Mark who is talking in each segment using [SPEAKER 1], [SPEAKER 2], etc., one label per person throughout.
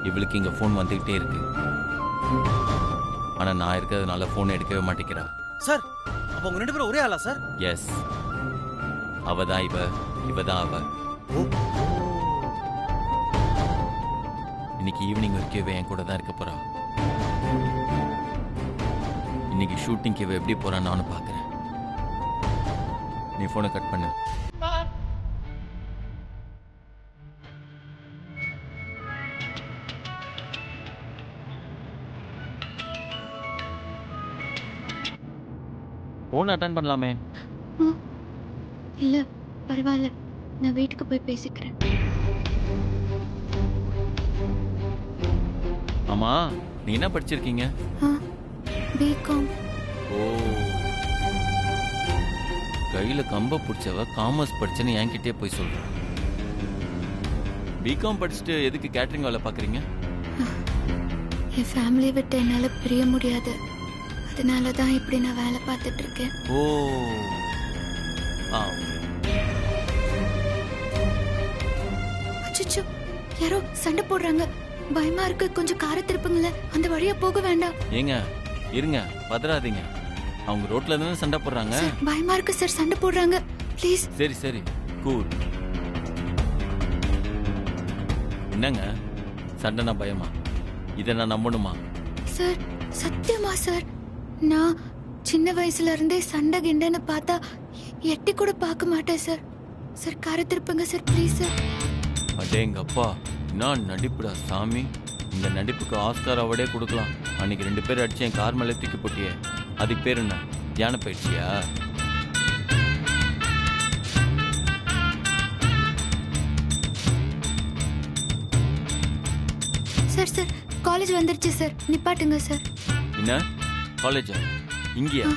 [SPEAKER 1] இவளுக்கு இங்க ஃபோன் வந்துகிட்டே இருக்கு. ஆனா நான் இருக்கிறதுனால ஃபோன் எடுக்கவே மாட்டேங்கிறா.
[SPEAKER 2] சார் அப்ப உங்க 2 பேரும் ஒரே ஆளா சார்?
[SPEAKER 1] எஸ், அவதான் இவதான் அவ. இன்னைக்கு ஈவினிங் வரைக்கும் இவ என் கூட தான் இருக்க போறா. இன்னைக்கு ஷூட்டிங்க்கு இவ எப்படி போறான்னு நானும் பாக்குறேன். நீ போனை கட் பண்ணு. போன் அட்டெண்ட் பண்ணலாமே.
[SPEAKER 3] இல்ல பரவாயில்ல, நான் வீட்டுக்கு போய் பேசிக்கிறேன்.
[SPEAKER 1] ஆமா, நீ என்ன படிச்சிருக்கீங்க?
[SPEAKER 3] பிகாம்.
[SPEAKER 1] ஓ, கையில கம்ப பிடிச்சவ காமர்ஸ் படிச்சேன்னு என்கிட்டே போய் சொல்ற. பிகாம் படிச்சுட்டு எதுக்கு கேட்டரிங் வேலை பாக்குறீங்க?
[SPEAKER 3] என் ஃபேமிலியை விட்டு என்னால பிரிய முடியாது, அதனால தான் இப்படி நான் வேலை பார்த்துட்டு இருக்கேன்.
[SPEAKER 1] ஓ,
[SPEAKER 3] அச்சச்சோ, யாரோ சண்டை போடுறாங்க, பயமா இருக்கு. கொஞ்சம் காரை திருப்புங்களேன், அந்த வழியா போக வேண்டாம்.
[SPEAKER 1] ஏங்க இருங்க, பதறாதீங்க. அவங்க ரோட்ல தானே சண்டை போடுறாங்க.
[SPEAKER 3] பயமா இருக்கு சார், சண்டை போடுறாங்க, ப்ளீஸ்.
[SPEAKER 1] சரி சரி, கூல். என்னங்க சண்டைனா பயமா? இதை நான் நம்பணுமா?
[SPEAKER 3] சார் சத்தியமா சார், நான் சின்ன வயசுல இருந்தே சண்டை கிண்டன்னு பார்த்தா எட்டி கூட பார்க்க மாட்டேன் சார். சார் காரை திருப்புங்க சார், ப்ளீஸ் சார்.
[SPEAKER 1] அடேங்கப்பா, நான் நடிப்புடா சாமி. இந்த நடிப்புக்கு ஆஸ்கார் அவார்டே கொடுக்கலாம். அன்னைக்கு 2 பேர் அடிச்சு என் கார் மேலே தூக்கி போட்டியே, அதுக்கு பேர் என்ன? தியான பயிற்சியா?
[SPEAKER 3] சார் சார் காலேஜ் வந்துருச்சு சார், நிப்பாட்டுங்க சார்.
[SPEAKER 1] என்ன காலேஜா? இங்கேயா?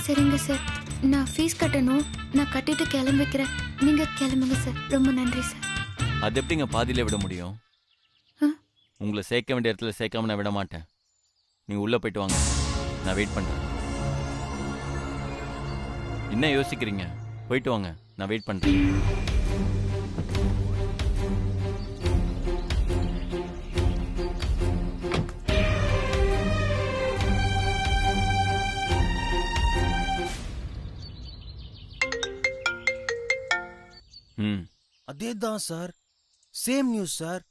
[SPEAKER 3] சரிங்க சார், நான் ஃபீஸ் கட்டணும், நான் கட்டிட்டு கிளம்பிக்கிறேன். நீங்க கிளம்புங்க சார். ரொம்ப நன்றி சார்.
[SPEAKER 1] அது எப்படிங்க பாதியில விட முடியும்? உங்களை சேர்க்க வேண்டிய இடத்துல சேர்க்காம நான் விட மாட்டேன். நீங்க உள்ள போயிட்டு வாங்க, நான் வெயிட் பண்றேன். என்ன யோசிக்கிறீங்க? போயிட்டு வாங்க, நான் வெயிட் பண்றேன்.
[SPEAKER 2] அதேதான் sir, same news sir.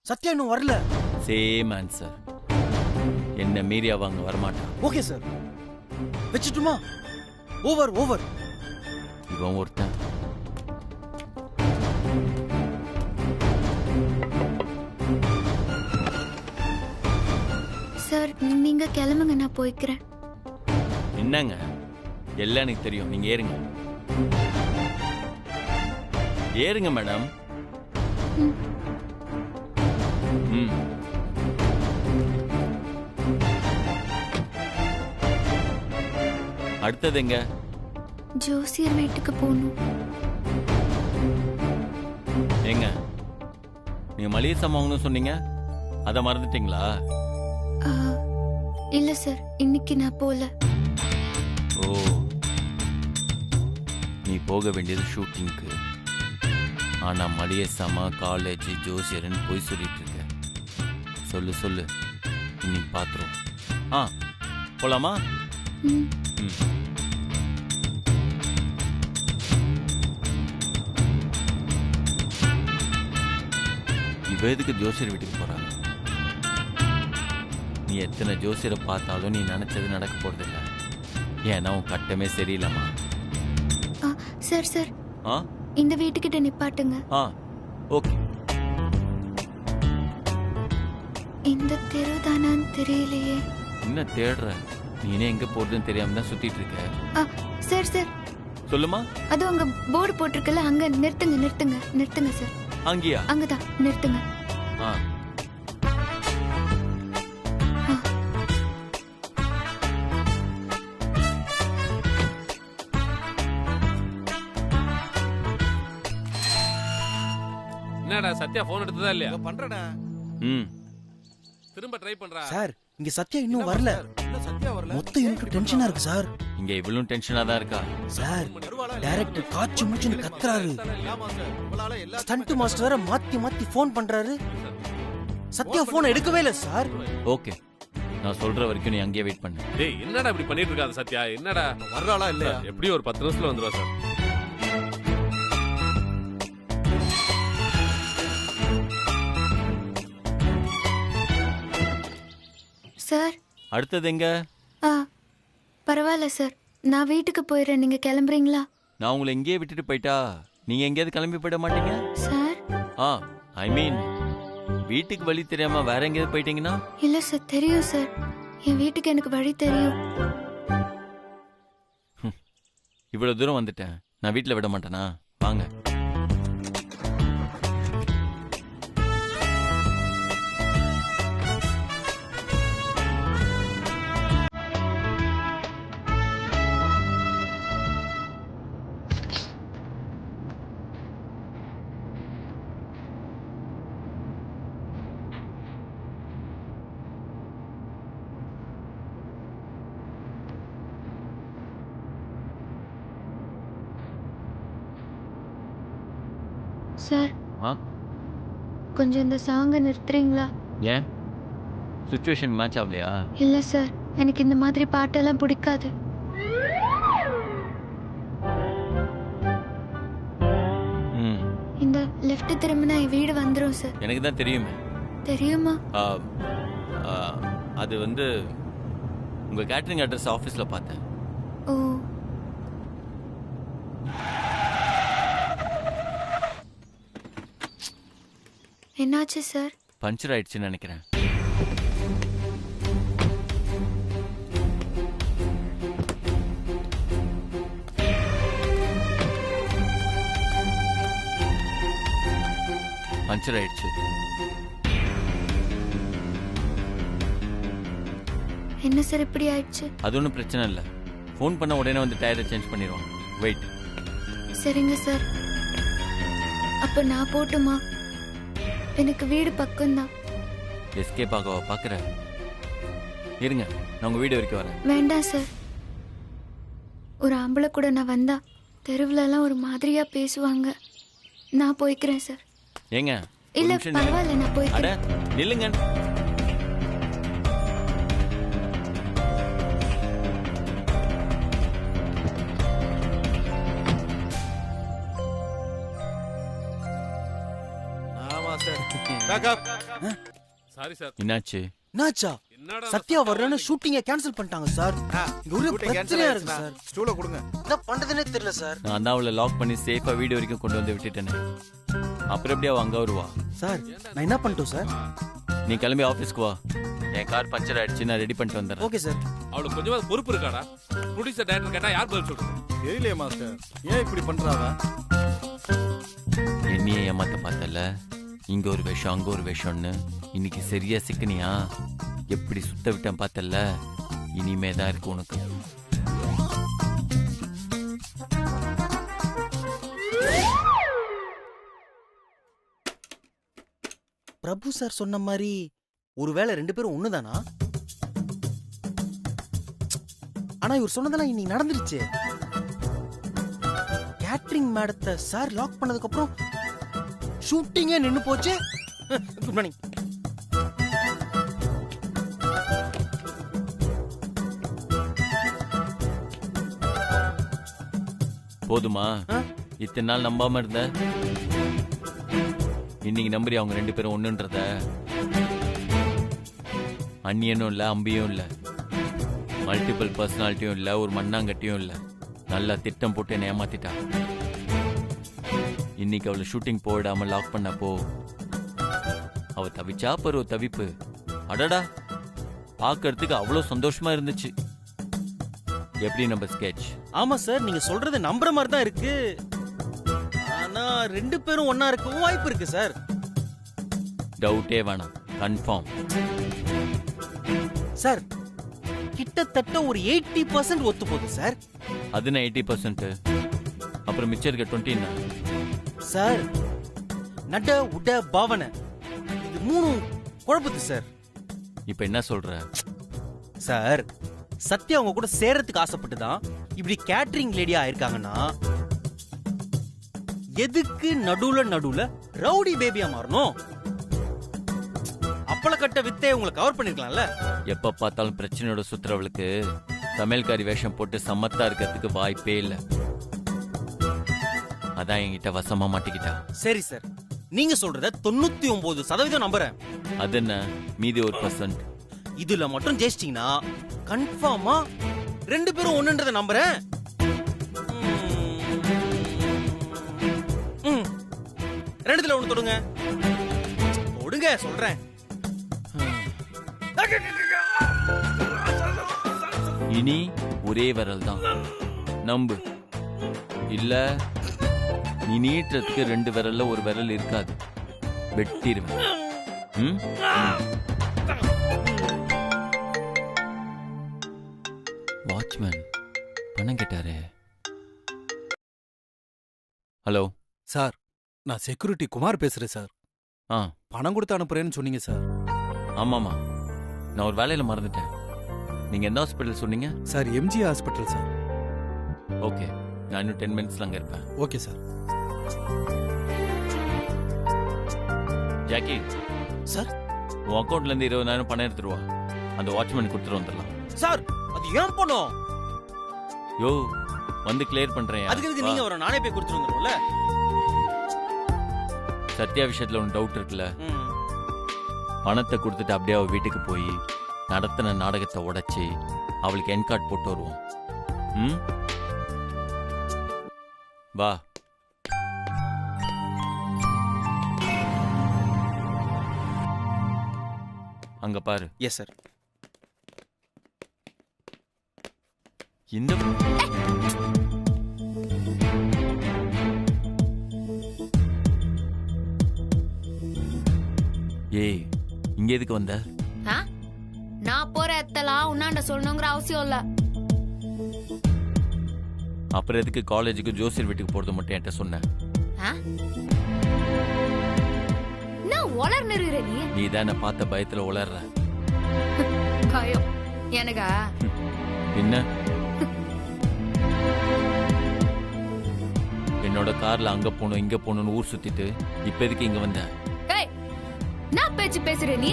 [SPEAKER 2] Sathya இன்னும் வரல.
[SPEAKER 1] Same answer. என்ன மீறி அவங்க வரமாட்டான்.
[SPEAKER 2] ஓகே சார், வச்சுட்டுமா? Over over.
[SPEAKER 1] இவன் ஒருத்தன்.
[SPEAKER 3] சார் நீங்க கிளம்புங்க, நான் போய்க்கிறேன்.
[SPEAKER 1] என்னங்க எல்லாம் எனக்கு தெரியும், நீங்க ஏறுங்க. ஏறுங்க மேடம். அடுத்தது எங்க?
[SPEAKER 3] ஜோசியர் வீட்டுக்கு போகணும்.
[SPEAKER 1] ஏங்க நீங்க மளிகை சாமான் சொன்னீங்க, அதை மறந்துட்டீங்களா?
[SPEAKER 3] இல்ல சார், இன்னைக்கு நான் போல.
[SPEAKER 1] ஓ, நீ போக வேண்டியது ஷூட்டிங்க்கு. ஆனா மளிகை சாமா, காலேஜ், ஜோசியர்னு போய் சொல்லிட்டு இருக்க. சொல்லு சொல்லு, இன்னைக்கு பாத்துரும். போலாமா? இவ எதுக்கு ஜோசியர் வீட்டுக்கு போறாங்க? நீ எத்தனை ஜோசியரை பார்த்தாலும் நீ நினைச்சது நடக்க போறதில்ல. ஏன்னா உன் கட்டமே சரியில்லம்மா.
[SPEAKER 3] சார் சார், இந்த வீட்டுக்கிட்ட நிப்பாட்டுங்க.
[SPEAKER 1] ஓகே.
[SPEAKER 3] இந்த தெரு தானான்னு தெரியலையே.
[SPEAKER 1] என்ன தேடுற? நீ எங்க போறதுன்னு தெரியாம தான் சுத்திட்டு இருக்க.
[SPEAKER 3] சார் சார்
[SPEAKER 1] சொல்லுமா?
[SPEAKER 3] அது அங்க போர்டு போட்டிருக்கல, அங்க நிறுத்துங்க நிறுத்துங்க நிறுத்துங்க சார்.
[SPEAKER 1] அங்கயா?
[SPEAKER 3] அங்கதான் நிறுத்துங்க.
[SPEAKER 4] என்னடா சத்யா போன் எடுத்ததா இல்லையா?
[SPEAKER 2] பண்றடா.
[SPEAKER 4] திரும்ப ட்ரை பண்றா.
[SPEAKER 2] சார் இங்க சத்யா இன்னும் வரல. மொத்த யூனிட் டென்ஷனா இருக்கு சார்.
[SPEAKER 1] இங்க இவ்வளவு டென்ஷனா தான் இருக்கா?
[SPEAKER 2] சார் டைரக்டர் காச்சு மூச்சுன்னு கத்துறாரு. ஸ்டண்ட் மாஸ்டர் வேற மாத்தி மாத்தி ஃபோன் பண்றாரு. சத்யா போன் எடுக்கவே இல்ல சார்.
[SPEAKER 1] ஓகே, நான் சொல்ற வரைக்கும் நீ அங்கேயே வெயிட் பண்ணு.
[SPEAKER 4] டேய் என்னடா இப்படி பண்ணிட்டு இருக்காத சத்யா? என்னடா வர்றாளா இல்ல? எப்படியும் ஒரு 10 நிமிஷத்துல வந்துருவா சார்.
[SPEAKER 3] சார்
[SPEAKER 1] அடுத்தது எங்க?
[SPEAKER 3] பரவாயில்ல சார், நான் வீட்டுக்கு போயிடுறேன். நீங்க கிளம்புறீங்களா?
[SPEAKER 1] நான் உங்களை எங்கேயே விட்டுட்டு போயிட்டா நீங்க எங்கேயாவது கிளம்பி போயிட மாட்டீங்க?
[SPEAKER 3] சார்
[SPEAKER 1] ஐ மீன் வீட்டுக்கு வழி தெரியாம வேற எங்கேயாவது போயிட்டீங்கன்னா?
[SPEAKER 3] இல்ல சார், தெரியும் சார், என் வீட்டுக்கு எனக்கு வழி தெரியும்.
[SPEAKER 1] இவ்வளவு தூரம் வந்துட்டேன், நான் வீட்டுல விட மாட்டேனா? வாங்க.
[SPEAKER 3] சார் கொஞ்சம் இந்த சாங்கை நிறுத்துறீங்களா?
[SPEAKER 1] ஏன் சிச்சுவேஷன் மேட்ச் ஆகலையா?
[SPEAKER 3] இல்ல சார், எனக்கு இந்த மாதிரி பாட்டெல்லாம் பிடிக்காது. இந்த லெஃப்ட் திரும்பினா என் வீடு வந்துடும் சார்.
[SPEAKER 1] எனக்கு தான் தெரியுமே.
[SPEAKER 3] தெரியுமா?
[SPEAKER 1] அது வந்து உங்க கேட்டரிங் அட்ரஸ் ஆஃபீஸ்ல பார்த்தேன்.
[SPEAKER 3] ஓ, என்னாச்சு சார்?
[SPEAKER 1] பஞ்சர் ஆயிடுச்சுன்னு நினைக்கிறேன். பஞ்சர் ஆயிடுச்சு.
[SPEAKER 3] என்ன சார் இப்படி ஆயிடுச்சு?
[SPEAKER 1] அது ஒன்றும் பிரச்சனை இல்லை, ஃபோன் பண்ண உடனே வந்து டயரை சேஞ்ச் பண்ணிடுவோம். வெயிட்.
[SPEAKER 3] சரிங்க சார், அப்ப நான் போட்டுமா? எனக்கு வீடு பக்கம்தான்.
[SPEAKER 1] எஸ்கேப் ஆகவா பார்க்குற? இருங்க, நான் உங்கள் வீடு வரைக்கும் வரேன்.
[SPEAKER 3] வேண்டாம் சார், ஒரு ஆம்பளை கூட நான் வந்தா தெருவுலலாம் ஒரு மாதிரியா பேசுவாங்க. நான் போய்க்கிறேன் சார்.
[SPEAKER 1] ஏங்க
[SPEAKER 3] இல்ல பரவாயில்ல, நான் போய்க்கிறேன்.
[SPEAKER 1] நில்லுங்க.
[SPEAKER 4] Sorry sir.
[SPEAKER 1] என்னாச்சு?
[SPEAKER 2] என்னாச்சா? சத்யா வர்றேன்னு ஷூட்டிங்க கேன்சல் பண்ணிட்டாங்க சார். இங்க ஒரே பிரச்சனையா இருக்கு சார்.
[SPEAKER 5] ஸ்டூல கொடுங்க.
[SPEAKER 2] என்ன பண்றதுனே தெரியல சார்.
[SPEAKER 1] நான் தான் அவளை லாக் பண்ணி சேஃபா வீடு வரைக்கும் கொண்டு வந்து விட்டுட்டேனே. அப்புறம் எப்படி அவ அங்க வருவா?
[SPEAKER 2] சார் நான் என்ன பண்ணிட்டோம் சார்?
[SPEAKER 1] நீ கிளம்பி ஆபீஸ்க்கு வா. என் கார் பஞ்சர் ஆயிடுச்சு, நான் ரெடி பண்ணிட்டு வந்துடுறேன்.
[SPEAKER 2] Okay sir.
[SPEAKER 4] அவளுக்கு கொஞ்சமாவது பொறுப்பு இருக்காடா? ப்ரொடியூசர் டைரக்டர் கேட்டா யார் பதில் சொல்றது?
[SPEAKER 5] தெரியலையே மாஸ்டர், ஏன் இப்படி பண்றாங்க?
[SPEAKER 1] என்னையே ஏமாத்த பார்த்தல, இங்க ஒரு விஷம் அங்க ஒரு விஷம்னு. இன்னைக்கு சரியா சிக்கனியா? எப்படி சுத்த விட்டேன் பார்த்தல. இனிமே தான் இருக்கு உனக்கு.
[SPEAKER 2] பிரபு சார் சொன்ன மாதிரி ஒருவேளை 2 பேரும் ஒண்ணுதானா? ஆனா இவர் சொன்னதெல்லாம் இன்னைக்கு நடந்துருச்சு. கேட்டரிங் மேடத்தை சார் லாக் பண்ணதுக்கு அப்புறம் ஷூட்டிங்கே நின்னு போச்சு. Good morning.
[SPEAKER 1] போதுமா? இத்தனை நாள் நம்பாம இருந்த, இன்னைக்கு நம்புறியா அவங்க 2 பேரும் ஒண்ணுன்றத? அந்நியனும் இல்ல, அம்பியும் இல்ல, மல்டிபிள் பர்சனாலிட்டியும் இல்ல, ஒரு மண்ணாங்கட்டியும் இல்ல. நல்லா திட்டம் போட்டு என்ன ஏமாத்திட்டா. இன்னைக்கு அவளை ஷூட்டிங் போயிடாம லாக் பண்ணப்போ அவ தவிச்சா பருவ தவிப்பு. அடடா, பாக்கிறதுக்கு அவ்வளவு சந்தோஷமா இருந்துச்சு. எப்படி நம்ம ஸ்கெட்ச்?
[SPEAKER 2] ஆமா சார், நீங்க சொல்றது நம்புற மாதிரி தான் இருக்கு. ஆனா 2 பேரும் ஒண்ணா இருக்கவும் வாய்ப்பு இருக்கு சார்.
[SPEAKER 1] டவுட்டே வேணாம், கன்ஃபார்ம்.
[SPEAKER 2] சார் கிட்டத்தட்ட ஒரு 80% ஒத்து போகுது சார்.
[SPEAKER 1] அதுனா 80%. அப்புறம் மிச்சம் இருக்க 20.
[SPEAKER 2] சார் நட உட பாவனை இது 3 குழப்பது சார்.
[SPEAKER 1] இப்ப என்ன சொல்ற?
[SPEAKER 2] சார் சத்யா அவங்க கூட சேர்றதுக்கு ஆசைப்பட்டு தான் இப்படி கேட்டரிங் லேடியா ஆயிருக்காங்கன்னா எதுக்கு நடுவுல ரவுடி பேபியா மாறணும்? அப்பள கட்ட வித்தே உங்களை கவர் பண்ணிருக்கலாம்ல.
[SPEAKER 1] எப்ப பார்த்தாலும் பிரச்சனையோட சுத்துறவளுக்கு சமையல்காரி வேஷம் போட்டு சமத்தா இருக்கிறதுக்கு வாய்ப்பே இல்ல. அதான் என்கிட்ட வசமா மாட்டிக்கிட்டா.
[SPEAKER 2] சரி சார், நீங்க சொல்றத 99% நம்புறேன்.
[SPEAKER 1] அது என்ன மீதி 1%?
[SPEAKER 2] இதுல மட்டும் ஜெயிச்சிட்டீங்கன்னா கன்ஃபார்மா 2 பேரும் ஒண்ணுன்றத நம்புறேன். ரெண்டுல ஒண்ணு தொடுங்க. தொடுங்க சொல்றேன்.
[SPEAKER 1] இனி ஒரே விரல் தான் நம்பு. இல்ல நீ நீட்டுறதுக்கு 2 விரல்ல ஒரு விரல் இருக்காது, வெட்டிடுவேன். வாட்ச்மேன் பணம் கேட்டாரு. ஹலோ
[SPEAKER 5] சார், நான் செக்யூரிட்டி குமார் பேசுறேன் சார்.
[SPEAKER 1] ஆ
[SPEAKER 5] பணம் கொடுத்து அனுப்புறேன்னு சொன்னீங்க சார்.
[SPEAKER 1] ஆமாமா, நான் ஒரு வேலையில மறந்துட்டேன். நீங்க எந்த ஹாஸ்பிட்டல் சொன்னீங்க?
[SPEAKER 5] Sir, MG hospital sir.
[SPEAKER 1] Okay, நான் இன்னும் 10 மினிட்ஸ்ல அங்க இருப்பேன்.
[SPEAKER 5] Okay sir.
[SPEAKER 1] ஜாக்கி
[SPEAKER 2] சார்,
[SPEAKER 1] உன் அக்கௌண்ட்ல இருந்து 20,000 பணம் எடுத்துருவா. அந்த வாட்ச்மேன் கொடுத்துட்டு வந்துடலாம்.
[SPEAKER 2] சார், அது ஏன் பணம்?
[SPEAKER 1] யோ வந்து கிளியர் பண்றேன்.
[SPEAKER 2] அதுக்கு நீங்க வர நானே போய் கொடுத்துட்டு வந்துருவோம்ல.
[SPEAKER 1] சத்யா விஷயத்துல ஒன்று டவுட் இருக்குல்ல, பணத்தை கொடுத்துட்டு அப்படியே அவ வீட்டுக்கு போய் நடத்தின நாடகத்தை உடைச்சி அவளுக்கு என் கார்டு போட்டு வருவோம். வா. அங்க பாரு.
[SPEAKER 2] Yes sir.
[SPEAKER 1] இந்த ஏய், இங்க எதுக்கு வந்த?
[SPEAKER 3] நான் போற இடத்தெல்லாம் உன்னாண்ட சொல்லணுங்கிற அவசியம் இல்ல.
[SPEAKER 1] அப்புறம் எதுக்கு காலேஜுக்கு ஜோசியர் வீட்டுக்கு போறது மட்டும் என்கிட்ட சொன்ன?
[SPEAKER 3] நான் உளர்ந்துற
[SPEAKER 1] நீ தானே பார்த்த பயத்துல உளர்ற.
[SPEAKER 3] பயம் எனக்கா?
[SPEAKER 1] என்ன என்னோட கார்ல அங்க போகணும் இங்க போகணும்னு ஊர் சுத்திட்டு இப்ப எதுக்கு இங்க வந்த?
[SPEAKER 3] நான் பேச்சு பேசுற நீ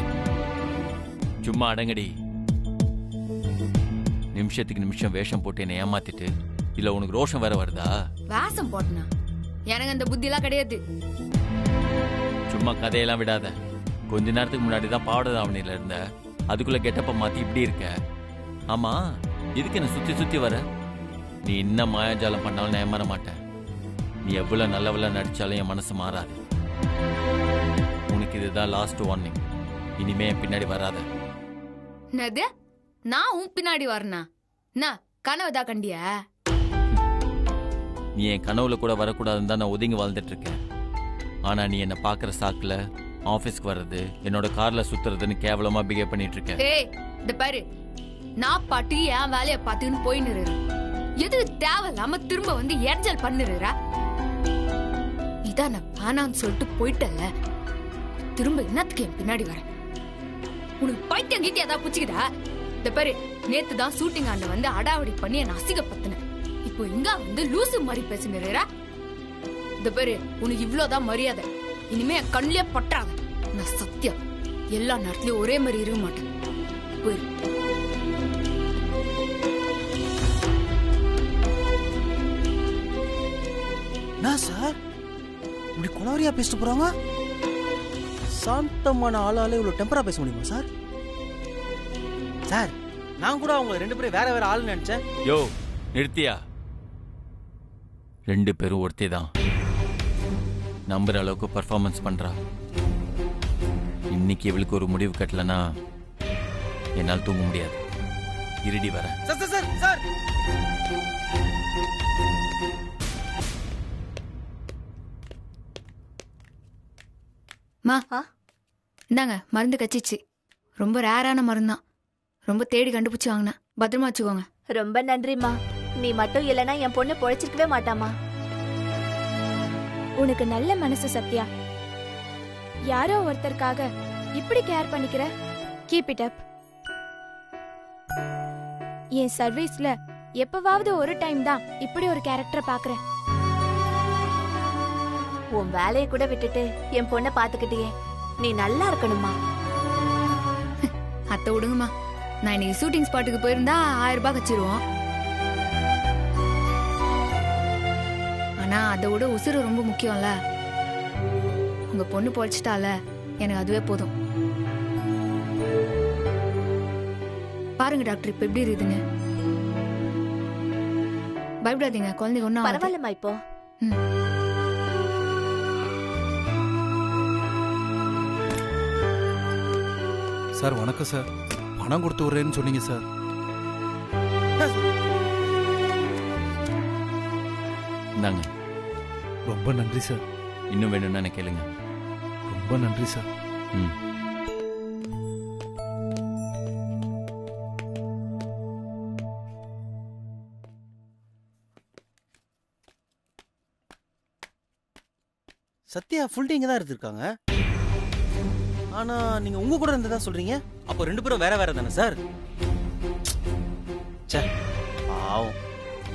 [SPEAKER 1] சும்மா அடங்கடி. நிமிஷத்துக்கு நிமிஷம் வேஷம் போட்டு என்ன ஏமாத்திட்டு இல்ல உனக்கு ரோஷம் வேற வருதா?
[SPEAKER 3] வேஷம் போட்டனா? எனக்கு அந்த புத்தி எல்லாம் கிடையாது.
[SPEAKER 1] சும்மா கதையெல்லாம் விடாத. கொஞ்ச நேரத்துக்கு முன்னாடி தான் பாவடதாவணியில இருந்த, அதுக்குள்ள கெட்டப்ப மாத்தி இப்படி இருக்க. ஆமா, எதுக்கு என்ன சுத்தி சுத்தி வர? நீ என்ன மாயாஜாலம் பண்ணாலும் நான் ஏமாற மாட்டேன். நீ எவ்வளவு நல்லவள நடிச்சாலும் என் மனசு மாறாது. உனக்கு இதுதான் லாஸ்ட் வார்னிங். இனிமே என் பின்னாடி வராத.
[SPEAKER 3] என்னது? நான் உன் பின்னாடி வரனா? நான் கனவுதா கண்டியா?
[SPEAKER 1] நீ என் கனவுல கூட வரக்கூடாதுன்னு தான் நான் ஒதுங்கி வாழ்ந்துட்டு இருக்கேன். ஆனா நீ என்ன பாக்குற சாக்குல ஆபீஸ்க்கு வர்றது, என்னோட கார்ல சுத்துறதுன்னு கேவலமா பிஹேவ் பண்ணிட்டு இருக்க.
[SPEAKER 3] ஏய், இந்த பாரு, நான் பாட்டு என் வேலைய பார்த்துன்னு போய் நிறு. எது தேவையில்லாம திரும்ப வந்து எரிஞ்சல் பண்ணுறா? இதான் நான் வேணான்னு சொல்லிட்டு போயிட்டல, திரும்ப என்னத்துக்கு என் பின்னாடி வர? உனக்கு பைத்தியம் கீத்தி ஏதாவது புச்சுக்கிதா? இந்த பாரு, நேத்து தான் ஷூட்டிங் ஆண்ட வந்து அடாவடி பண்ணி என்ன அசிங்கப்படுத்தின. இப்போ இங்க வந்து லூசு மாதிரி பேசுறா. இந்த பாரு, உனக்கு இவ்வளவுதான் மரியாதை. இனிமே என் கண்ணிலே பட்டாத. நான் சத்தியம் எல்லா நேரத்திலயும் ஒரே மாதிரி இருக்க மாட்டேன். போயிரு.
[SPEAKER 2] என்ன சார் இப்படி குளவரியா பேசிட்டு போறாங்க? சாந்தமான ஆளால இவ்வளவு டெம்பரா பேச முடியுமா சார்? சார், நான் கூட அவங்க 2 பேரும் வேற வேற ஆள் நினைச்சேன்.
[SPEAKER 1] யோ நிறுத்தியா? 2 பேரும் ஒருத்தே தான். நம்புற அளவுக்கு பர்ஃபார்மன்ஸ் பண்றா. இன்னைக்கு இவளுக்கு ஒரு முடிவு கட்டலனா என்னால் தூங்க முடியாது. இருடி வர.
[SPEAKER 2] சார் சார் சார் சார்
[SPEAKER 3] மா, இந்தாங்க மருந்து கச்சிச்சு. ரொம்ப ரேரான மருந்தான். ரொம்ப தேடி கண்டுபிடிச்சு வாங்கினேன். பத்திரமா வச்சுக்கோங்க.
[SPEAKER 6] ரொம்ப நன்றிம்மா. நீ மட்டும் இல்லனா என் பொண்ணு பொழைச்சிருக்கவே மாட்டாமா. உனக்கு நல்ல மனசு சத்யா. யாரோ ஒருத்தருக்காக இப்படி கேர் பண்ணிக்கிற. Keep it up. என் சர்வீஸ்ல எப்பவாவது ஒரு டைம் தான் இப்படி ஒரு கேரக்டரை பாக்குறேன்.
[SPEAKER 7] உன் வேலையை கூட விட்டுட்டு என் பொண்ணை பாத்துக்கிட்டியே, நீ நல்லா இருக்கணுமா?
[SPEAKER 3] அத்தை விடுங்கம்மா, நான் இன்னைக்கு ஷூட்டிங் ஸ்பாட்டுக்கு போயிருந்தா 1000 ரூபாய் கச்சிருவோம். ஆனா அதை விட உசுறு ரொம்ப முக்கியம்ல. உங்க பொண்ணு பொழைச்சிட்டால, எனக்கு அதுவே போதும். பாருங்க டாக்டர் இப்ப எப்படி இருக்குதுன்னு. பயப்படாதீங்க, குழந்தைங்க ஒன்னும்
[SPEAKER 7] பரவாயில்லம்மா இப்போ.
[SPEAKER 5] சார் வணக்கம் சார். பணம் கொடுத்து விட்றேன்னு சொன்னீங்க சார்.
[SPEAKER 1] இந்தாங்க.
[SPEAKER 5] ரொம்ப நன்றி சார்.
[SPEAKER 1] இன்னும் வேணும்னா எனக்கு கேளுங்க.
[SPEAKER 5] ரொம்ப நன்றி சார்.
[SPEAKER 1] ம்.
[SPEAKER 2] சத்யா ஃபுல் டே இங்க தான் இருந்திருக்காங்க. ஆனா நீங்க உங்க கூட இருந்ததா சொல்றீங்க. அப்போ 2 பேரும் வேற வேற தானே சார்? ச்சே, பாவம்,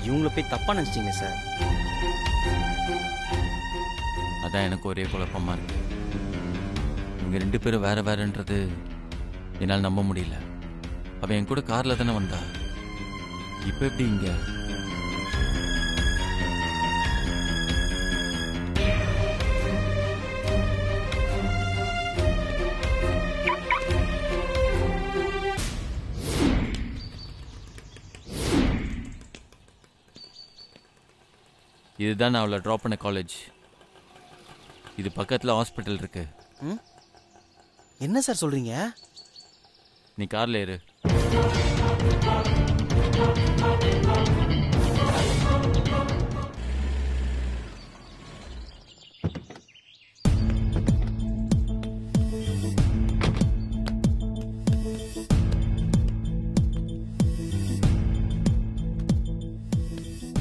[SPEAKER 2] இவங்கள போய் தப்பா நினைச்சிட்டீங்க சார்.
[SPEAKER 1] அதான் எனக்கு ஒரே குழப்பமா இருக்கு. இவங்க 2 பேரும் வேற வேறன்றது என்னால் நம்ப முடியல. அவன் என் கூட கார்ல தானே வந்தா, இப்ப எப்படி இங்க? இதுதான் நான் அவளை ட்ராப் பண்ண காலேஜ். இது பக்கத்தில் ஹாஸ்பிட்டல் இருக்கு.
[SPEAKER 2] என்ன சார் சொல்றீங்க?
[SPEAKER 1] நீ கார்ல ஏறு.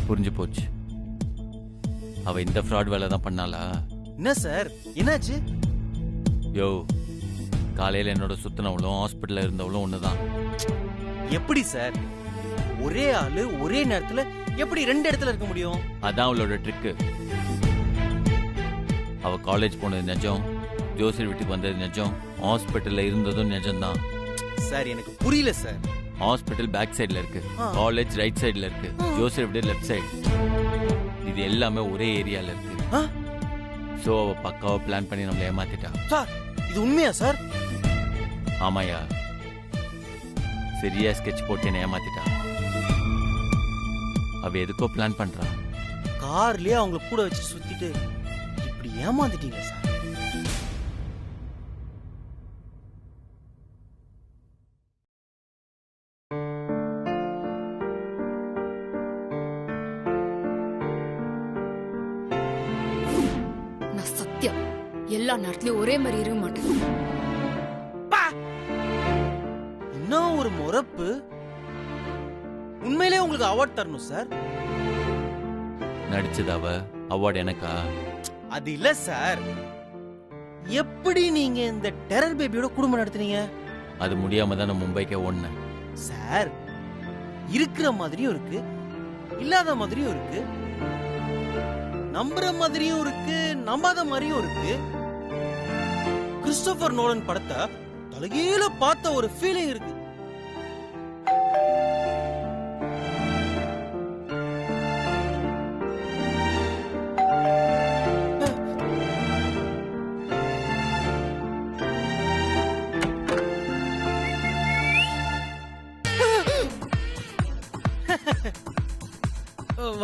[SPEAKER 1] புரிஞ்சு போச்சு. அவ இந்த ஃப்ராட் வேலை தான் பண்ணாளா?
[SPEAKER 2] என்ன சார் என்னாச்சு?
[SPEAKER 1] யோ, காலையில் என்னோட சுத்தினவளும் ஹாஸ்பிட்டலில் இருந்தவளும் ஒண்ணுதான்.
[SPEAKER 2] எப்படி சார் ஒரே ஆளு ஒரே நேரத்துல எப்படி 2 இடத்துல இருக்க முடியும்?
[SPEAKER 1] அதான் அவளோட ட்ரிக்கு. அவ காலேஜ் போனது நிஜம், ஜோசியர் வீட்டுக்கு வந்தது நிஜம், ஹாஸ்பிட்டல்ல இருந்ததும் நிஜம்தான்.
[SPEAKER 2] சார் எனக்கு புரியல சார்.
[SPEAKER 1] ஹாஸ்பிட்டல் பேக் சைடுல இருக்கு, காலேஜ் ரைட் சைடுல இருக்கு, ஜோசியர் வீடு லெஃப்ட் சைடு. இது எல்லாமே ஒரே ஏரியால இருக்கு. சோ அவ பக்காவா பிளான் பண்ணி நம்மள ஏமாத்திட்டா.
[SPEAKER 2] சார் இது உண்மையா சார்?
[SPEAKER 1] ஆமாயா, சரியா ஸ்கெட்ச் போட்டு என்ன ஏமாத்திட்டா. அவ எதுக்கோ பிளான் பண்றா.
[SPEAKER 2] கார்லயே அவங்கள கூட வச்சு சுத்திட்டு இப்படி ஏமாந்துட்டீங்க சார்.
[SPEAKER 3] நான் சத்தியம் எல்லா நேரத்துலயும் ஒரே மாதிரி இருக்க மாட்டேன்.
[SPEAKER 2] இன்னும் ஒரு முறப்பு. உண்மையிலே உங்களுக்கு அவார்ட் தரணும் சார்.
[SPEAKER 1] நடிச்சது அவ, அவார்டு எனக்கா?
[SPEAKER 2] அது இல்ல சார். எப்படி நீங்க இந்த டெரர் பேபியோட குடும்பம் நடத்துனீங்க?
[SPEAKER 1] அது முடியாம தான் நான் மும்பைக்கே ஓடினேன்.
[SPEAKER 2] சார் இருக்கிற மாதிரியும் இருக்கு, இல்லாத மாதிரியும் இருக்கு, நம்புற மாதிரியும் இருக்கு, நம்பாத மாதிரியும் இருக்கு. கிறிஸ்டோபர் நோலன் படத்தை தலைகீழ பார்த்த ஒரு ஃபீலிங் இருக்கு.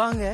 [SPEAKER 2] வாங்க.